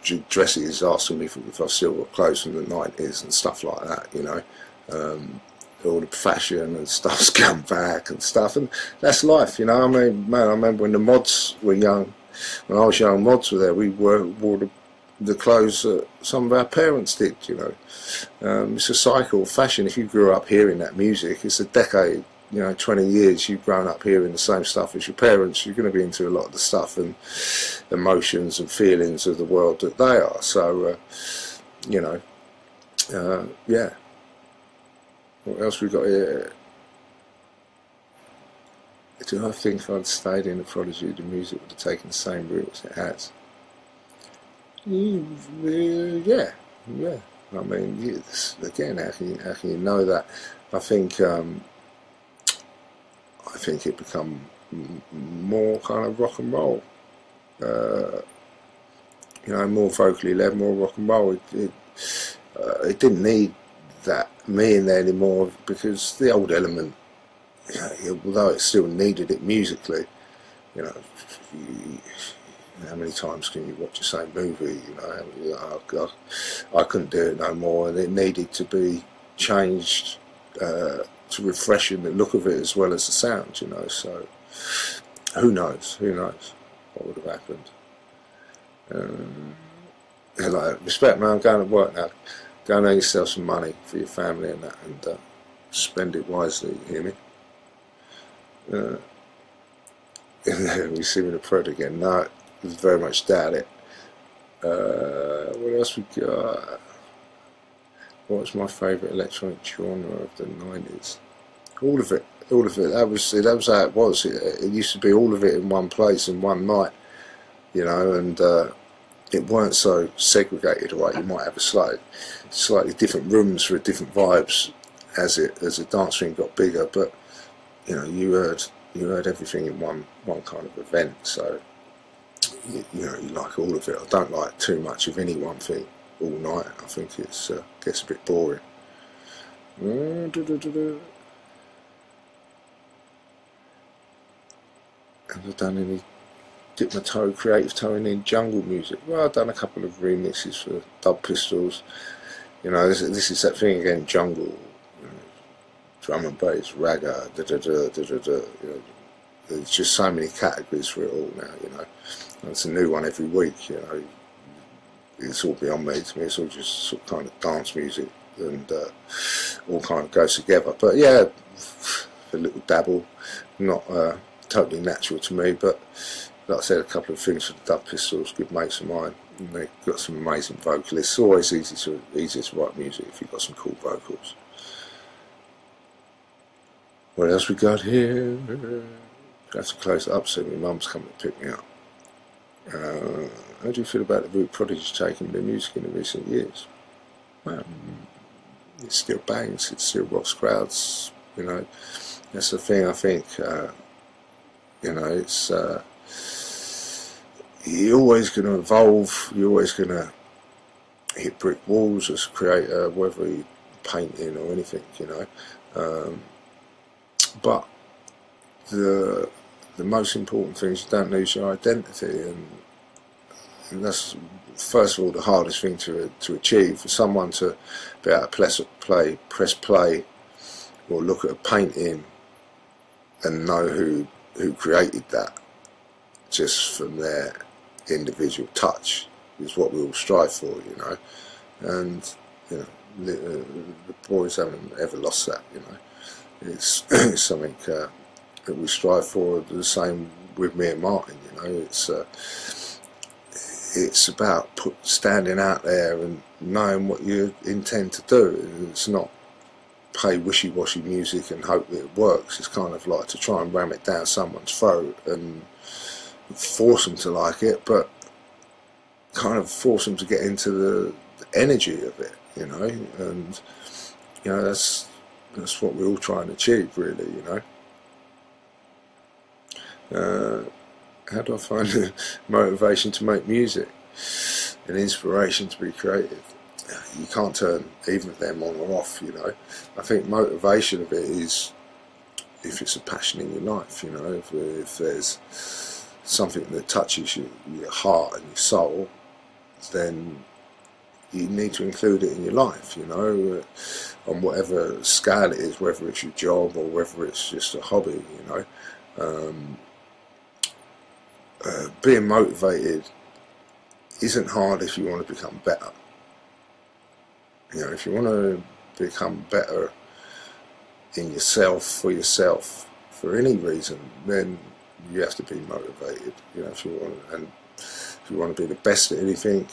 She dresses, asking me if I've still got clothes from the 90s and stuff like that, all the fashion and stuff's come back and stuff, and that's life, I mean, man, I remember when the mods were young, when I was young, mods were there, we wore the clothes that some of our parents did, It's a cycle of fashion. If you grew up hearing that music, it's a decade you know, 20 years you've grown up hearing the same stuff as your parents, you're going to be into a lot of the stuff and emotions and feelings of the world that they are. So you know, yeah. What else we got here? Do I think if I'd stayed in the Prodigy, the music would have taken the same route as it has? Yeah. I mean, yes, again, how can you know that? I think it become more kind of rock and roll. You know, more vocally led, more rock and roll. It didn't need that me in there anymore, because the old element, you know, although it still needed it musically, you know, how many times can you watch the same movie? You know, I couldn't do it no more, and it needed to be changed to refreshen the look of it as well as the sound. You know, so who knows what would have happened. Like, respect, man. I'm going to work now. Go and earn yourself some money for your family and that, and spend it wisely. You hear me? We see me in the Prod again. No, I very much doubt it. What else we got? What's my favourite electronic genre of the 90s? All of it. That was how it was. It used to be all of it in one place in one night, you know, and it weren't so segregated. Right, you might have a slightly different rooms for different vibes as the dance room got bigger, but you know, you heard everything in one kind of event. So you know, you like all of it. I don't like too much of any one thing all night. I think it gets a bit boring. Have I done any, dip my toe, creative toe in jungle music? Well, I've done a couple of remixes for Dub Pistols. You know, this is that thing again, jungle, you know, drum and bass, ragga, you know, there's just so many categories for it all now, you know. And it's a new one every week, you know. It's all beyond me. To me, it's all just sort of kind of dance music, and all kind of goes together. But yeah, a little dabble, not totally natural to me, but like I said, a couple of things for the Dub Pistols, good mates of mine, and they've got some amazing vocalists. It's always easy to write music if you've got some cool vocals. What else we got here? I have to close it up soon. My mum's coming to pick me up. How do you feel about the route Prodigy taking their music in the recent years? Well, it still bangs, it still rocks crowds, you know. That's the thing, I think, you know, it's, you're always going to evolve, you're always going to hit brick walls as a creator, whether you're painting or anything, you know. But the most important thing is you don't lose your identity, and that's, first of all, the hardest thing to achieve. For someone to be able to press play or look at a painting and know who created that just from their individual touch is what we all strive for, you know. And you know, the boys haven't ever lost that, you know. It's something that we strive for. The same with me and Martin, you know. It's about standing out there and knowing what you intend to do. It's not play wishy-washy music and hope that it works. It's kind of like to try and ram it down someone's throat and force them to like it, but kind of force them to get into the energy of it, you know. And you know, that's what we all try and achieve, really, you know. How do I find the motivation to make music and inspiration to be creative? You can't turn either of them on or off, you know. I think motivation of it is if it's a passion in your life, you know, if there's something that touches your heart and your soul, then you need to include it in your life, you know, on whatever scale it is, whether it's your job or whether it's just a hobby, you know. Being motivated isn't hard if you want to become better. You know, if you want to become better in yourself, for any reason, then you have to be motivated. You know, if you want to be the best at anything,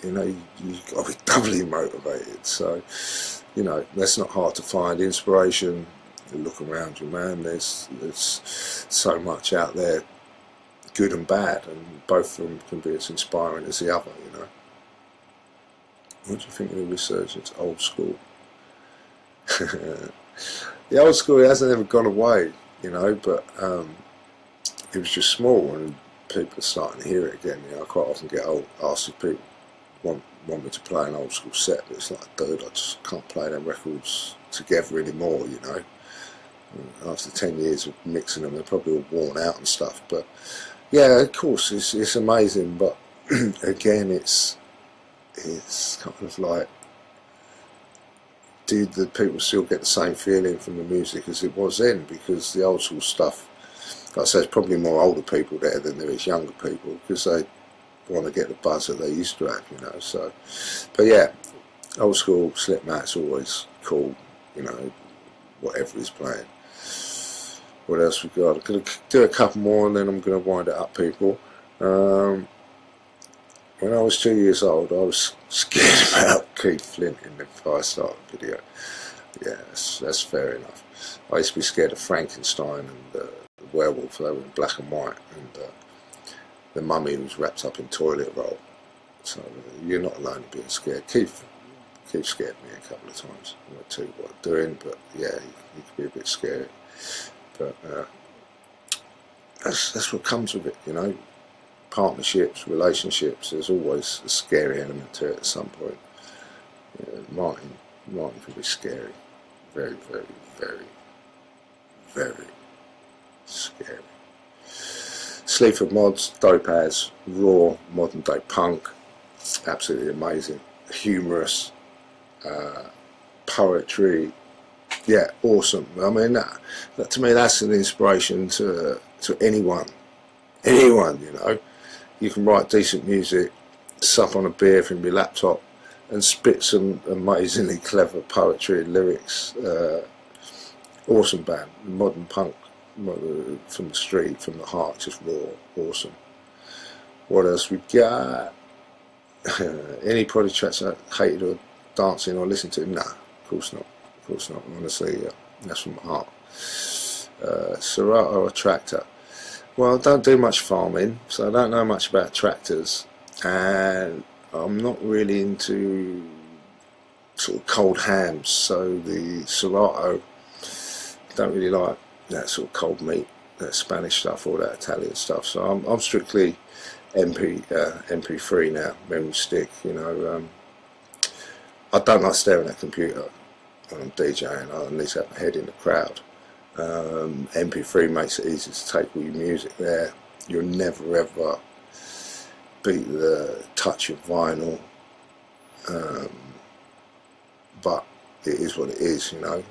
you know, you've got to be doubly motivated. So, you know, that's not hard to find. Inspiration, you look around you, man, there's so much out there, good and bad, and both of them can be as inspiring as the other, you know. What do you think of the resurgence? Old school. The old school hasn't ever gone away, you know, but it was just small, and people are starting to hear it again. You know, I quite often get asked if people want me to play an old school set, but it's like, dude, I just can't play them records together anymore, you know. After 10 years of mixing them, they're probably all worn out and stuff. But yeah, of course, it's amazing. But again, it's kind of like, do the people still get the same feeling from the music as it was then? Because the old school stuff, like I say, it's probably more older people there than there is younger people, because they want to get the buzz that they used to have, you know. So, but yeah, old school Slipknot's always cool, you know, whatever he's playing. What else we got? I'm going to do a couple more and then I'm going to wind it up, people. When I was 2 years old, I was scared about Keith Flint in the Fire Starter video. Yeah, that's fair enough. I used to be scared of Frankenstein and the werewolf. They were in black and white, and the mummy was wrapped up in toilet roll. So you're not alone in being scared. Keith scared me a couple of times. I'm not tell you what I'm doing, but yeah, he could be a bit scary. But that's what comes with it, you know. Partnerships, relationships, there's always a scary element to it at some point. Yeah, Martin can be scary. Very, very, very, very scary. Sleaford Mods, dope as, raw, modern day punk, absolutely amazing, humorous, poetry, yeah, awesome. I mean, that to me, that's an inspiration to anyone, you know. You can write decent music, sup on a beer from your laptop, and spit some amazingly clever poetry and lyrics. Awesome band, modern punk, from the street, from the heart, just raw, awesome. What else we got? Any Prodigy tracks I hated or dancing or listened to? Nah, of course not. Of course not. Honestly, that's from my heart. Serato or Tractor? Well, I don't do much farming, so I don't know much about tractors, and I'm not really into sort of cold hams, so the Serato, don't really like that sort of cold meat, that Spanish stuff, or that Italian stuff, so I'm strictly MP3 now, memory stick, you know. I don't like staring at a computer when I'm DJing, I need to have my head in the crowd. MP3 makes it easy to take all your music there. You'll never ever beat the touch of vinyl, but it is what it is, you know.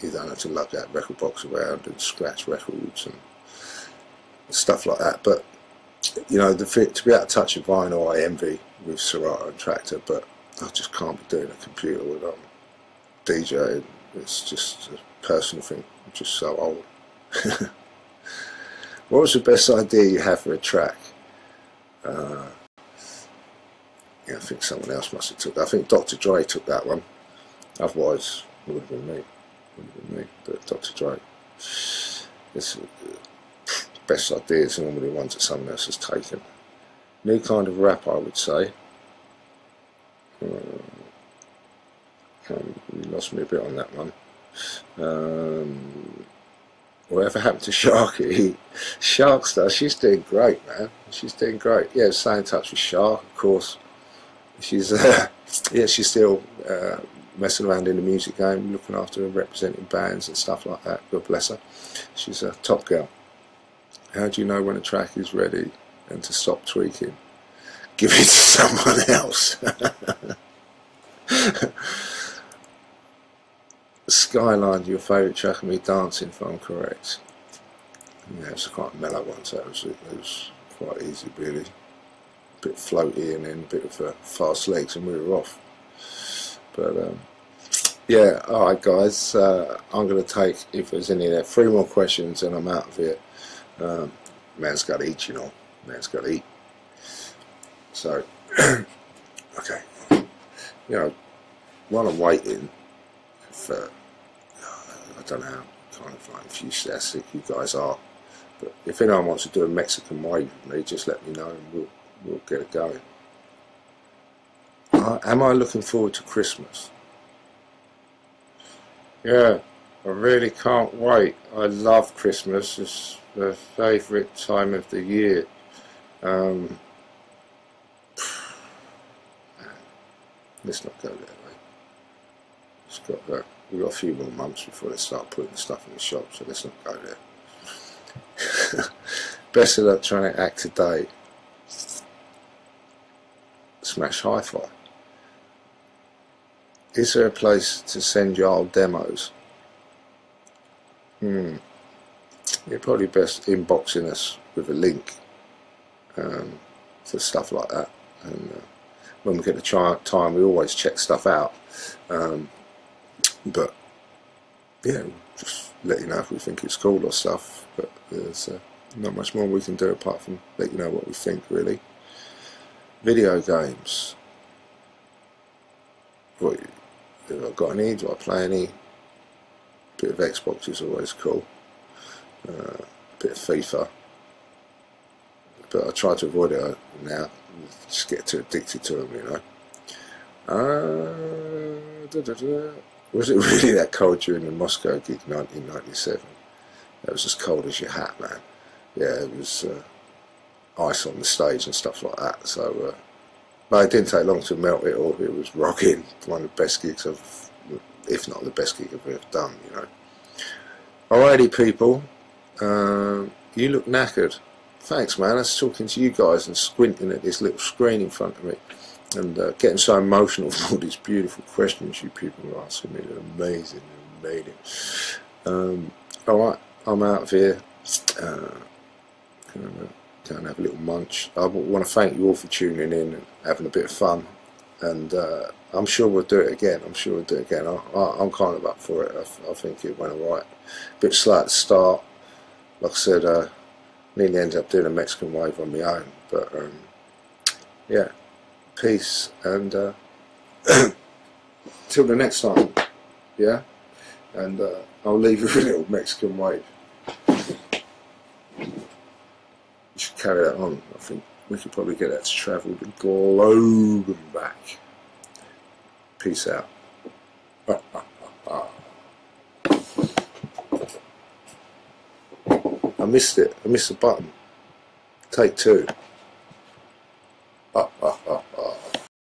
You don't have to lug that record box around and scratch records and stuff like that. But you know, to be able to touch a vinyl, I envy with Serato and Tractor, but I just can't be doing a computer with DJing. It's just a personal thing. I'm just so old. What was the best idea you had for a track? Yeah, I think someone else must have took that. I think Dr. Dre took that one. Otherwise, it would have been me. But Dr. Dre. It's best ideas are normally ones that someone else has taken. New kind of rap, I would say. You lost me a bit on that one. Whatever happened to Sharky? Sharkstar, she's doing great, man. She's doing great. Yeah, stay in touch with Shark, of course. She's yeah, she's still messing around in the music game, looking after and representing bands and stuff like that. God bless her. She's a top girl. How do you know when a track is ready and to stop tweaking? Give it to someone else. Skyline, your favourite track of me dancing, if I'm correct. Yeah, it's quite a mellow one, so it was quite easy, really. A bit floaty and then a bit of fast legs, and we were off. But Yeah, alright guys, I'm going to take, if there's any there, 3 more questions and I'm out of here. Man's got to eat, you know. Man's got to eat. So, okay. You know, while I'm waiting for, I don't know how kind of like enthusiastic you guys are, but if anyone wants to do a Mexican wave with me, just let me know and we'll get it going. Am I looking forward to Christmas? Yeah, I really can't wait. I love Christmas. It's the favourite time of the year. Let's not go there, mate. It's got that. We've got a few more months before they start putting the stuff in the shop, so let's not go there. Best electronic act today. Smash HiFi. Is there a place to send your old demos? You're probably best inboxing us with a link to stuff like that. And when we get the time, we always check stuff out. But yeah, just let you know if we think it's cool or stuff. But there's not much more we can do apart from let you know what we think, really. Video games. What have I got any? Do I play any? Bit of Xbox is always cool. A bit of FIFA. But I try to avoid it now. Just get too addicted to them, you know. Was it really that cold during the Moscow gig 1997? That was as cold as your hat, man. Yeah, it was ice on the stage and stuff like that. So, but it didn't take long to melt it all. It was rocking. One of the best gigs if not the best gig I've ever done, you know. Alrighty, people. You look knackered. Thanks, man. I was talking to you guys and squinting at this little screen in front of me and getting so emotional with all these beautiful questions you people are asking me. They're amazing. They're amazing. Alright, I'm out of here. Go and have a little munch. I want to thank you all for tuning in and having a bit of fun. And I'm sure we'll do it again. I'm kind of up for it. I think it went alright. A bit slow at the start. Like I said, nearly ended up doing a Mexican wave on my own. But yeah, peace and till the next time. Yeah, and I'll leave you with a little Mexican wave. We should carry that on. I think we could probably get that to travel the globe and back. Peace out. I missed it. I missed the button. Take 2.